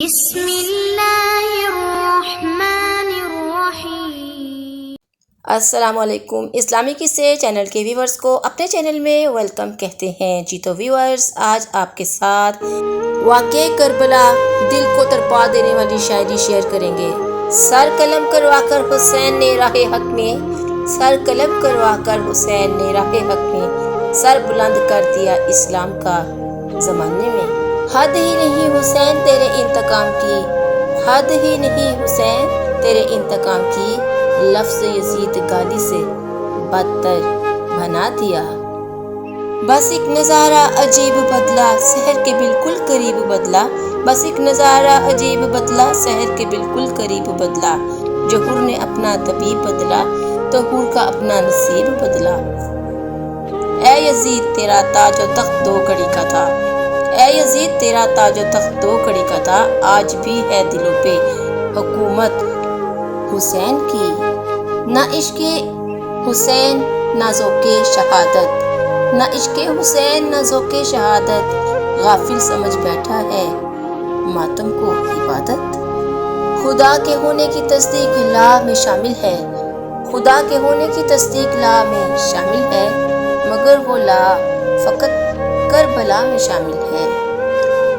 بسم اللہ الرحمن الرحیم۔ السلام علیکم۔ اسلامی قصے چینل کے ویورز کو اپنے چینل میں ویلکم کہتے ہیں۔ جی تو ویورز، آج آپ کے ساتھ واقعہ کربلا دل کو تڑپا دینے والی شاعری شیئر کریں گے۔ سر قلم کروا کر حسین نے راہ حق میں، سر قلم کروا کر حسین نے راہ حق میں، سر بلند کر دیا اسلام کا زمانے میں۔ حد ہی نہیں حسین تیرے انتقام کی، حد ہی نہیں حسین تیرے انتقام کی، لفظ یزید گالی سے بدتر بنا دیا۔ بس ایک نظارہ عجیب بدلا، سحر کے بالکل قریب بدلا، بس ایک نظارہ عجیب بدلا، سحر کے بالکل قریب بدلا۔ جو حور نے اپنا طبیب بدلا تو حور کا اپنا نصیب بدلا۔ اے یزید تیرا تاج و تخت دو کڑی کا تھا، اے یزید تیرا تاج و تخت دو کڑی کا تھا، آج بھی ہے دلوں پہ حکومت حسین کی۔ نہ عشق حسین نہ ذوق شہادت، نہ عشق حسین نہ ذوق شہادت، غافل سمجھ بیٹھا ہے ماتم کو عبادت۔ خدا کے ہونے کی تصدیق لا میں شامل ہے، خدا کے ہونے کی تصدیق لا میں شامل ہے، مگر وہ لا فقط کربلا میں شامل ہے۔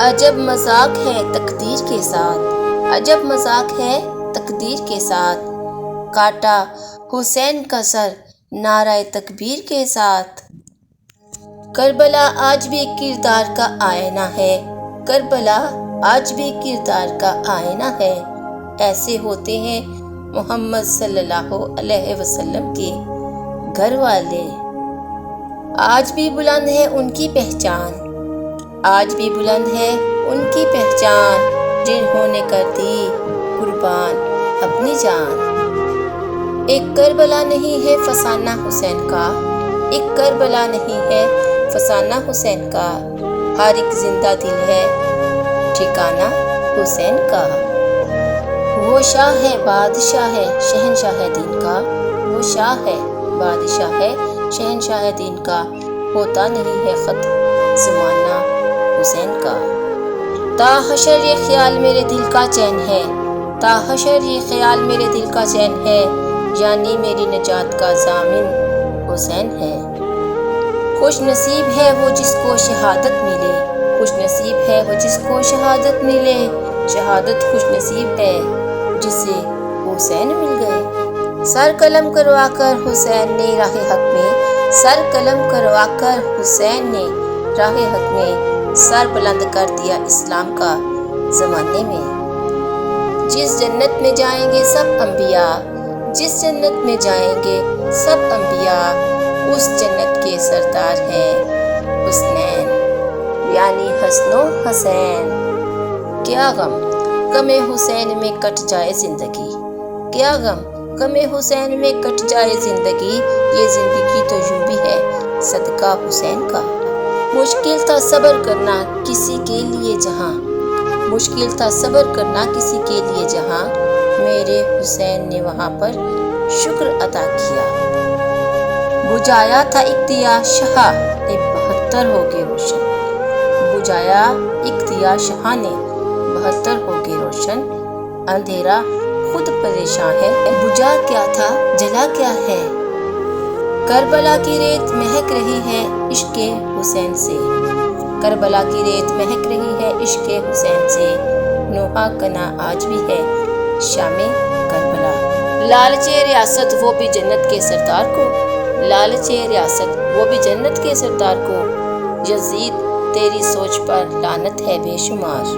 عجب مذاق ہے تقدیر کے ساتھ، عجب مذاق ہے تقدیر کے ساتھ، کاٹا حسین کا سر نعرہ تکبیر کے ساتھ۔ کربلا آج بھی کردار کا آئینہ ہے، کربلا آج بھی کردار کا آئینہ ہے۔ ایسے ہوتے ہیں محمد صلی اللہ علیہ وسلم کے گھر والے۔ آج بھی بلند ہے ان کی پہچان، آج بھی بلند ہے ان کی پہچان، جنہوں نے کر دی قربان اپنی جان۔ ایک کربلا نہیں ہے فسانہ حسین کا، ایک کربلا نہیں ہے فسانہ حسین کا، ہر ایک زندہ دل ہے ٹھکانہ حسین کا۔ وہ شاہ ہے بادشاہ ہے شہنشاہ دین کا، وہ شاہ ہے بادشاہ ہے شہنشاہ دین کا، ہوتا نہیں ہے ختم زمانہ حسین کا۔ تا حشر یہ خیال میرے دل کا چین ہے، تا حشر یہ خیال میرے دل کا چین ہے، یعنی میری نجات کا ضامن حسین ہے۔ خوش نصیب ہے وہ جس کو شہادت ملے، خوش نصیب ہے وہ جس کو شہادت ملے، شہادت خوش نصیب ہے جسے حسین مل گئے۔ سر قلم کروا کر حسین نے راہ حق میں، سر قلم کروا کر حسین نے راہ حق میں، سر بلند کر دیا اسلام کا زمانے میں۔ جس جنت میں جائیں گے سب انبیاء، جس جنت میں جائیں گے سب انبیاء، اس جنت کے سردار ہیں حسنین، یعنی حسن و حسین۔ کیا غم غم حسین میں کٹ جائے زندگی، کیا غم غم حسین میں کٹ جائے زندگی، یہ زندگی تو یوں بھی ہے صدقہ حسین کا۔ مشکل تھا صبر کرنا کسی کے لیے جہاں، مشکل تھا صبر کرنا کسی کے لیے جہاں، میرے حسین نے وہاں پر شکر ادا کیا۔ بجھایا تھا ایک دیا شاہ نے 72 ہو گئے روشن، بجھایا ایک دیا شاہ نے 72 ہو گئے روشن، اندھیرا خود پریشان ہے، بجھا کیا تھا جلا کیا ہے۔ کربلا کی ریت مہک رہی ہے عشق حسین سے، کربلا کی ریت مہک رہی ہے عشق حسین سے، نوحہ کنا آج بھی ہے شام کربلا۔ لالچے ریاست وہ بھی جنت کے سردار کو، لالچے ریاست وہ بھی جنت کے سردار کو، یزید تیری سوچ پر لعنت ہے بے شمار۔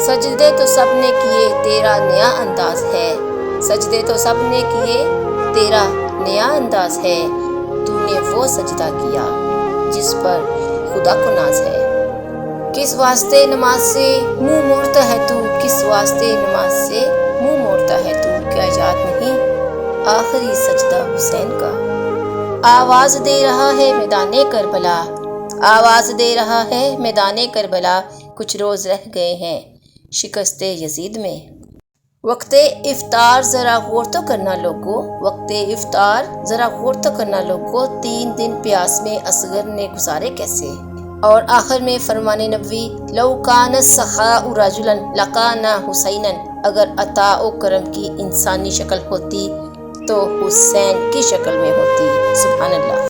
سجدے تو سب نے کیے تیرا نیا انداز ہے، سجدے تو سب نے کیے تیرا نیا انداز ہے، تو نے وہ سجدہ کیا جس پر خدا کو ناز ہے۔ کس واسطے نماز سے منہ موڑتا ہے تو، کس واسطے نماز سے منہ موڑتا ہے تو، کیا یاد نہیں آخری سجدہ حسین کا۔ آواز دے رہا ہے میدان کربلا، آواز دے رہا ہے میدان کربلا، کچھ روز رہ گئے ہیں شکست یزید میں۔ وقت افطار ذرا غور تو کرنا لوگو، وقت افطار ذرا غور تو کرنا لوگو، 3 دن پیاس میں اصغر نے گزارے کیسے، اور آخر میں فرمان نبوی لو کان السخاء رجلا لکان حسینا، اگر عطا و کرم کی انسانی شکل ہوتی تو حسین کی شکل میں ہوتی۔ سبحان اللہ۔